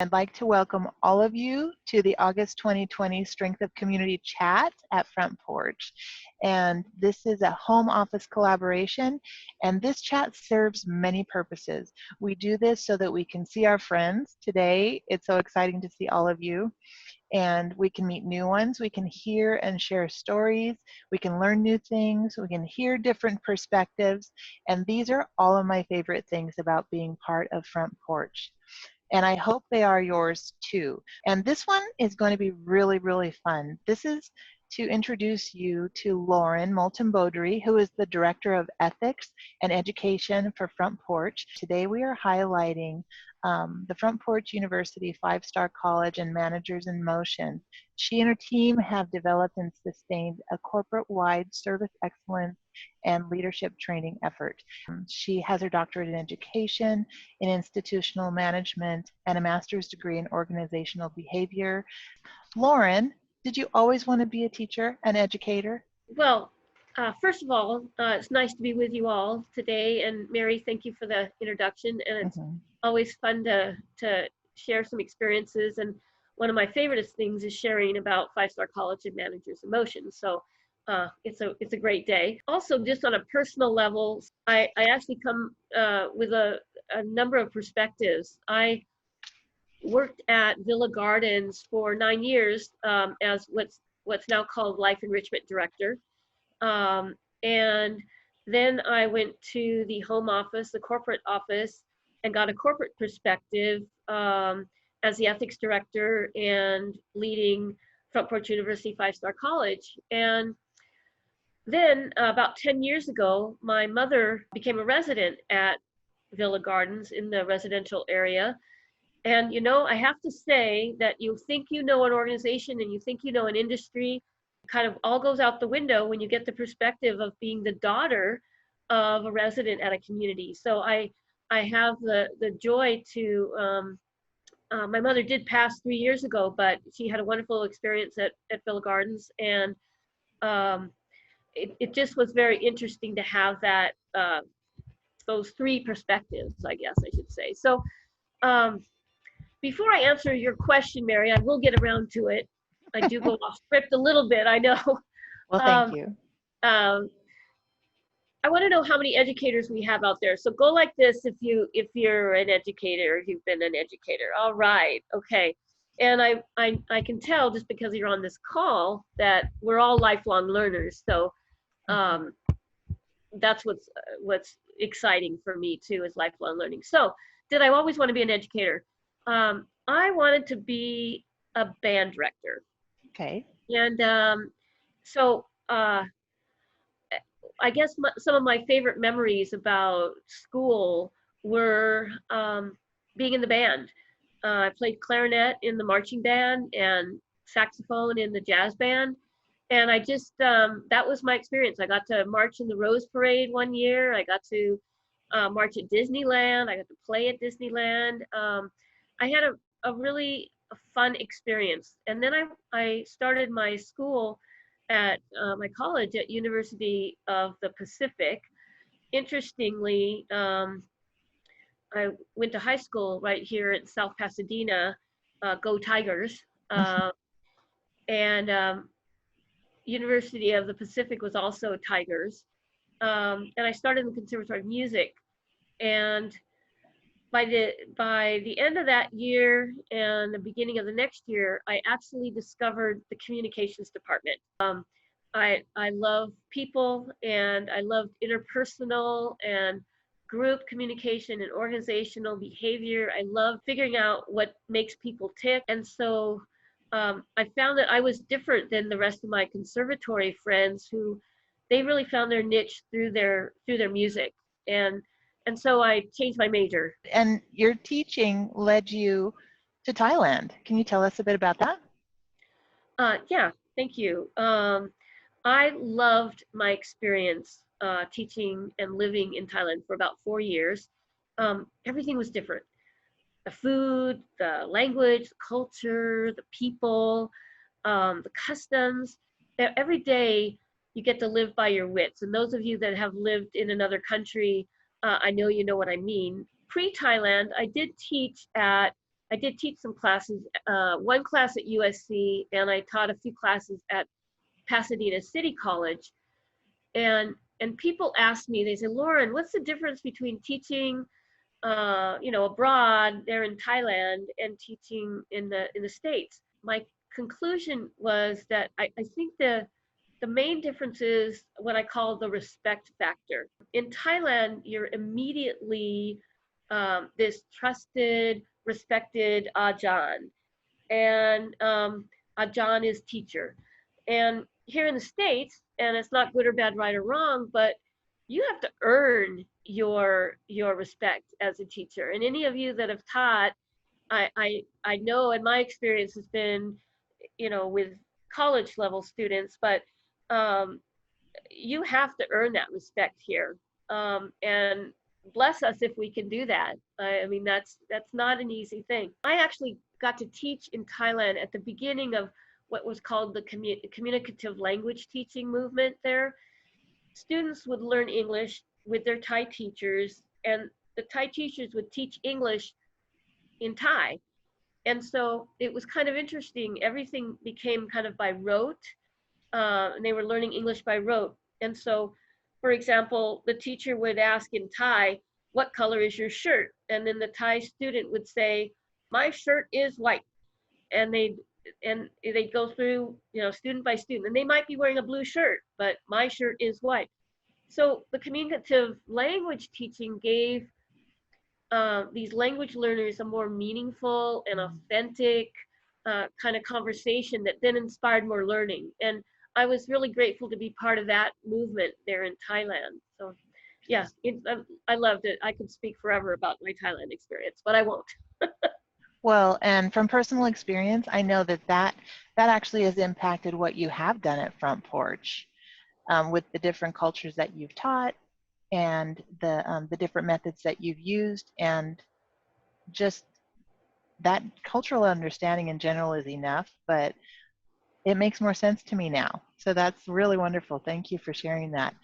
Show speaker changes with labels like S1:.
S1: I'd like to welcome all of you to the August 2020 Strength of Community Chat at Front Porch. And this is a home office collaboration, and this chat serves many purposes. We do this so that we can see our friends. Today, it's so exciting to see all of you, and we can meet new ones. We can hear and share stories. We can learn new things. We can hear different perspectives. And these are all of my favorite things about being part of Front Porch. And I hope they are yours too. And this one is going to be really, really fun. This is to introduce you to Lauren Moulton-Beaudry, who is the Director of Ethics and Education for Front Porch. Today we are highlighting the Front Porch University 5-Star College and Managers in Motion. She and her team have developed and sustained a corporate-wide service excellence and leadership training effort. She has her doctorate in education, in institutional management, and a master's degree in organizational behavior. Lauren, did you always want to be a teacher, an educator?
S2: Well, first of all, it's nice to be with you all today. And Mary, thank you for the introduction. And it's always fun to share some experiences. And one of my favorite things is sharing about 5-Star College and Managers in Motion. So it's a great day. Also, just on a personal level, I actually come with a number of perspectives. I worked at Villa Gardens for 9 years as what's now called Life Enrichment Director. And then I went to the home office, the corporate office, and got a corporate perspective as the ethics director and leading Front Porch University 5-Star College. And then about 10 years ago, my mother became a resident at Villa Gardens in the residential area. And, you know, I have to say that you think you know an organization and you think you know an industry, kind of all goes out the window when you get the perspective of being the daughter of a resident at a community. So I have the joy to, my mother did pass 3 years ago, but she had a wonderful experience at Villa Gardens. And it just was very interesting to have that, those three perspectives, I guess I should say. So before I answer your question, Mary, I will get around to it. I do go off script a little bit, I know.
S1: Well, thank you.
S2: I want to know how many educators we have out there. So go like this if you're an educator, if you've been an educator. All right, okay. And I can tell just because you're on this call that we're all lifelong learners. So that's what's exciting for me too, is lifelong learning. So did I always want to be an educator? I wanted to be a band director.
S1: Okay.
S2: And so I guess some of my favorite memories about school were being in the band. I played clarinet in the marching band and saxophone in the jazz band. And I just, that was my experience. I got to march in the Rose Parade one year. I got to march at Disneyland. I got to play at Disneyland. I had a really fun experience. And then I started my school at my college at University of the Pacific. Interestingly, I went to high school right here in South Pasadena, go Tigers. And University of the Pacific was also Tigers. And I started in the Conservatory of Music. And by the end of that year and the beginning of the next year, I actually discovered the communications department. I love people, and I loved interpersonal and group communication and organizational behavior. I love figuring out what makes people tick. And so I found that I was different than the rest of my conservatory friends, who they really found their niche through their music. And so I changed my major.
S1: And your teaching led you to Thailand. Can you tell us a bit about that?
S2: Yeah, thank you. I loved my experience teaching and living in Thailand for about 4 years. Everything was different. The food, the language, the culture, the people, the customs. Every day you get to live by your wits. And those of you that have lived in another country, I know you know what I mean. Pre-Thailand, I did teach at I did teach some classes, one class at USC, and I taught a few classes at Pasadena City College. And people ask me, they say, Lauren, what's the difference between teaching abroad there in Thailand and teaching in the States? My conclusion was that I think the main difference is what I call the respect factor. In Thailand, you're immediately this trusted, respected Ajahn, and Ajahn is teacher. And here in the States, and it's not good or bad, right or wrong, but you have to earn your respect as a teacher. And any of you that have taught, I know, and my experience has been, with college level students, but you have to earn that respect here. And bless us if we can do that. I mean, that's not an easy thing. I actually got to teach in Thailand at the beginning of what was called the communicative language teaching movement there. Students would learn English with their Thai teachers, and the Thai teachers would teach English in Thai. And so it was kind of interesting. Everything became kind of by rote, and they were learning English by rote. And so, for example, the teacher would ask in Thai, what color is your shirt? And then the Thai student would say, my shirt is white. And they'd go through, student by student, and they might be wearing a blue shirt, but my shirt is white. So the communicative language teaching gave these language learners a more meaningful and authentic kind of conversation that then inspired more learning. And I was really grateful to be part of that movement there in Thailand. So yeah, I loved it. I could speak forever about my Thailand experience, but I won't.
S1: Well, and from personal experience, I know that actually has impacted what you have done at Front Porch with the different cultures that you've taught and the different methods that you've used, and just that cultural understanding in general is enough, but it makes more sense to me now. So that's really wonderful. Thank you for sharing that.